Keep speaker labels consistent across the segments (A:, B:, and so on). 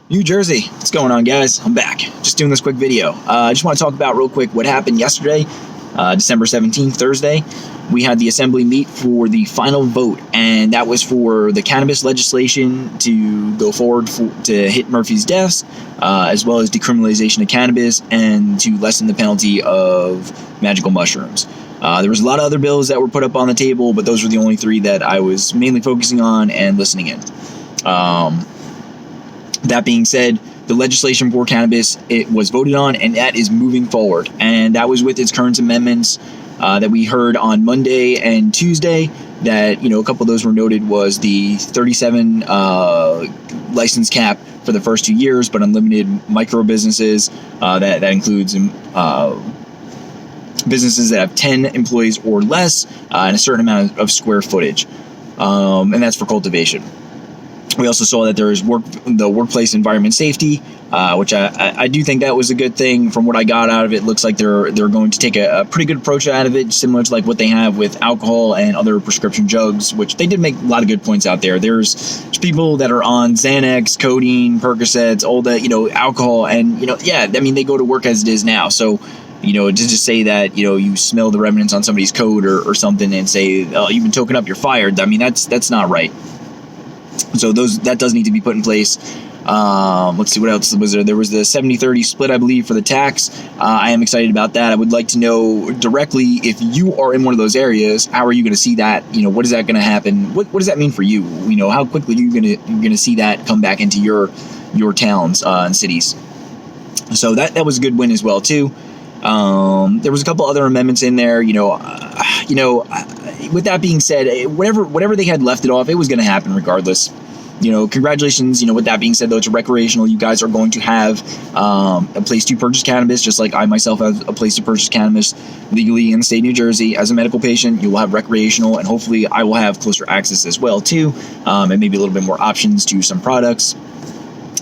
A: New Jersey, what's going on, guys? I'm back. Just doing this quick video. I just want to talk about real quick what happened yesterday, December 17th, Thursday. We had the assembly meet for the final vote, and that was for the cannabis legislation to go forward to hit Murphy's desk, as well as decriminalization of cannabis and to lessen the penalty of magical mushrooms. There was a lot of other bills that were put up on the table, but those were the only three that I was mainly focusing on and listening in. That being said, the legislation for cannabis, it was voted on, and that is moving forward. And that was with its current amendments that we heard on Monday and Tuesday. That, a couple of those were noted was the 37 license cap for the first 2 years, but unlimited micro businesses. That includes businesses that have 10 employees or less and a certain amount of square footage. And that's for cultivation. We also saw that there is the workplace environment safety, which I do think that was a good thing. From what I got out of it, looks like they're going to take a pretty good approach out of it, similar to like what they have with alcohol and other prescription drugs, which they did make a lot of good points out there. There's people that are on Xanax, codeine, Percocets, all that, alcohol, and they go to work as it is now. So, to just say that, you smell the remnants on somebody's coat or something and say, oh, you've been token up, you're fired. That's not right. So that does need to be put in place. Let's see, what else was there? There was the 70-30 split, I believe, for the tax. I am excited about that. I would like to know directly, if you are in one of those areas, how are you going to see that? What is that going to happen? What does that mean for you? How quickly are you going to see that come back into your towns and cities? So that was a good win as well too. There was a couple other amendments in there. With that being said, whatever they had left it off, it was going to happen regardless. Congratulations. With that being said, though, it's recreational. You guys are going to have a place to purchase cannabis, just like I myself have a place to purchase cannabis legally in the state of New Jersey. As a medical patient, you will have recreational, and hopefully I will have closer access as well too, and maybe a little bit more options to some products,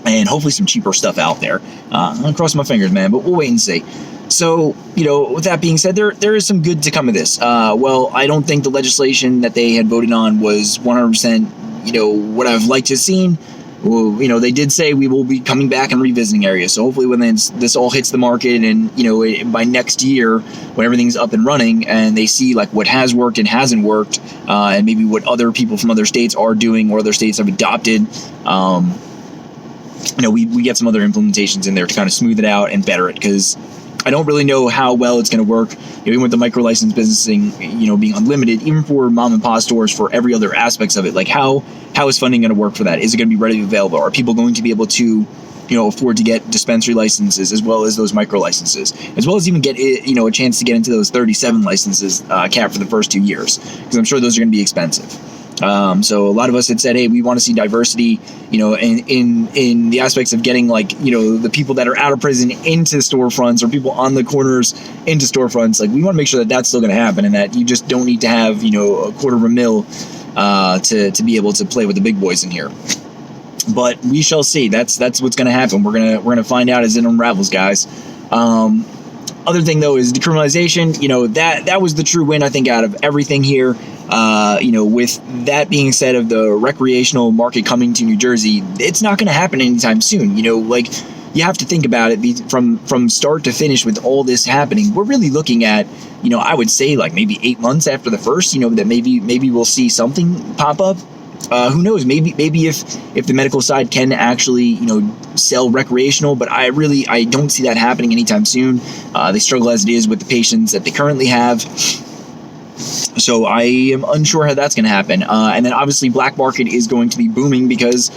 A: and hopefully some cheaper stuff out there. I'm gonna cross my fingers, man, but we'll wait and see. So, with that being said, there is some good to come of this. Well, I don't think the legislation that they had voted on was 100%, what I've liked to have seen. Well, they did say we will be coming back and revisiting areas. So hopefully when this all hits the market and, by next year, when everything's up and running and they see like what has worked and hasn't worked, and maybe what other people from other states are doing or other states have adopted, we get some other implementations in there to kind of smooth it out and better it, because I don't really know how well it's going to work, even with the micro license businessing, being unlimited, even for mom and pop stores, for every other aspects of it. Like how is funding going to work for that? Is it going to be readily available? Are people going to be able to, afford to get dispensary licenses as well as those micro licenses, as well as even get, a chance to get into those 37 licenses capped for the first 2 years? Because I'm sure those are going to be expensive. So a lot of us had said, hey, we want to see diversity, in the aspects of getting the people that are out of prison into storefronts, or people on the corners into storefronts. Like, we want to make sure that that's still going to happen, and that you just don't need to have, $250,000 to be able to play with the big boys in here. But we shall see. That's what's going to happen. We're gonna find out as it unravels, guys. Other thing though is decriminalization. That was the true win, I think, out of everything here. With that being said, of the recreational market coming to New Jersey, it's not going to happen anytime soon. You have to think about it from start to finish with all this happening. We're really looking at, I would say like maybe 8 months after the first, that maybe we'll see something pop up. Who knows? Maybe if the medical side can actually, sell recreational, but I don't see that happening anytime soon. They struggle as it is with the patients that they currently have. So I am unsure how that's going to happen. And then obviously black market is going to be booming because,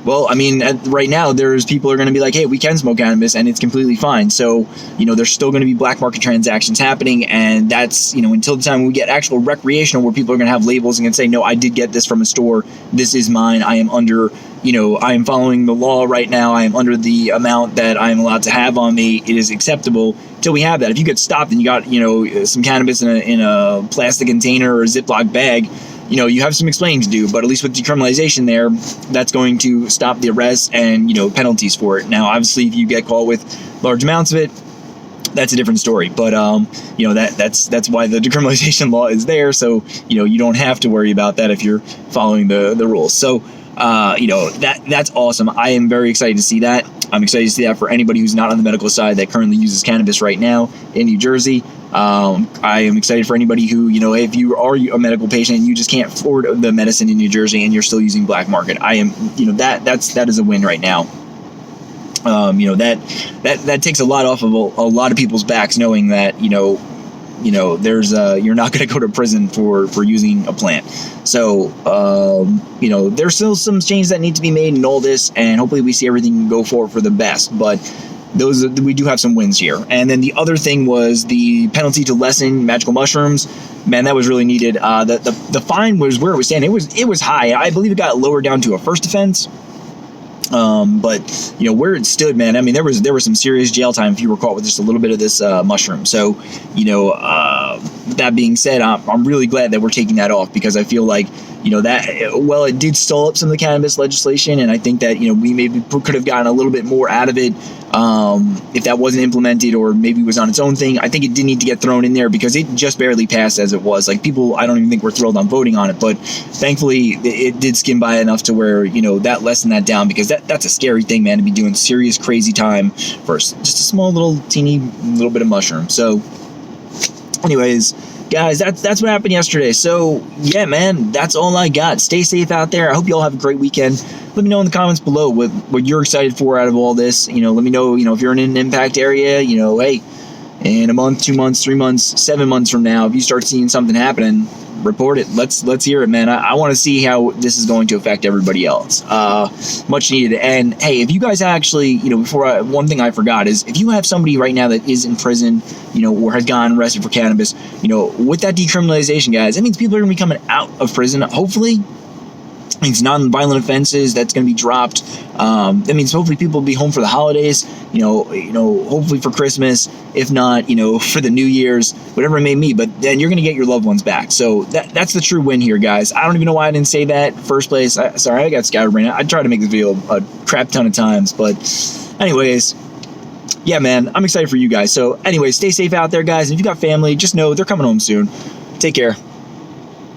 A: right now there's people are going to be like, hey, we can smoke cannabis and it's completely fine. So, there's still going to be black market transactions happening. And that's, until the time we get actual recreational, where people are going to have labels and can say, no, I did get this from a store. This is mine. I am under, I am following the law right now. I am under the amount that I am allowed to have on me. It is acceptable. Till we have that. If you get stopped and you got, some cannabis in a plastic container or a Ziploc bag, you have some explaining to do. But at least with decriminalization there, that's going to stop the arrests and, penalties for it. Now, obviously, if you get caught with large amounts of it, that's a different story. But, that's why the decriminalization law is there. So, you don't have to worry about that if you're following the rules. So, that's awesome. I am very excited to see that. I'm excited to see that for anybody who's not on the medical side that currently uses cannabis right now in New Jersey. I am excited for anybody who, if you are a medical patient and you just can't afford the medicine in New Jersey and you're still using black market, I am, that is a win right now. That takes a lot off of a lot of people's backs, knowing that, there's you're not going to go to prison for using a plant. So, there's still some changes that need to be made in all this, and hopefully we see everything go forward for the best. But we do have some wins here. And then the other thing was the penalty to lessen magical mushrooms. Man, that was really needed. The fine was where it was standing. It was high. I believe it got lowered down to a first offense. But where it stood, man, I mean, there was some serious jail time if you were caught with just a little bit of this mushroom. So, that being said, I'm really glad that we're taking that off, because I feel like, it did stall up some of the cannabis legislation, and I think that, we maybe could have gotten a little bit more out of it if that wasn't implemented, or maybe was on its own thing. I think it did need to get thrown in there, because it just barely passed as it was. Like, people, I don't even think were thrilled on voting on it, but thankfully it did skim by enough to where, that lessened that down, because that's a scary thing, man, to be doing serious, crazy time for just a small teeny little bit of mushroom. So anyways, guys, that's what happened yesterday. So yeah, man, that's all I got. Stay safe out there. I hope you all have a great weekend. Let me know in the comments below what you're excited for out of all this. Let me know, if you're in an impact area, hey, in a month, 2 months, 3 months, 7 months from now, if you start seeing something happening, report it. Let's hear it, man. I want to see how this is going to affect everybody else. Much needed. And hey, if you guys actually, one thing I forgot is, if you have somebody right now that is in prison, or has gotten arrested for cannabis, with that decriminalization, guys, that means people are going to be coming out of prison, hopefully. It means non-violent offenses that's going to be dropped. That means hopefully people will be home for the holidays, hopefully for Christmas, if not, for the New Year's, whatever it may be. But then you're going to get your loved ones back. So that's the true win here, guys. I don't even know why I didn't say that first place. Sorry, I got scatterbrained. I tried to make this video a crap ton of times. But anyways, yeah, man, I'm excited for you guys. So anyways, stay safe out there, guys. And if you got family, just know they're coming home soon. Take care.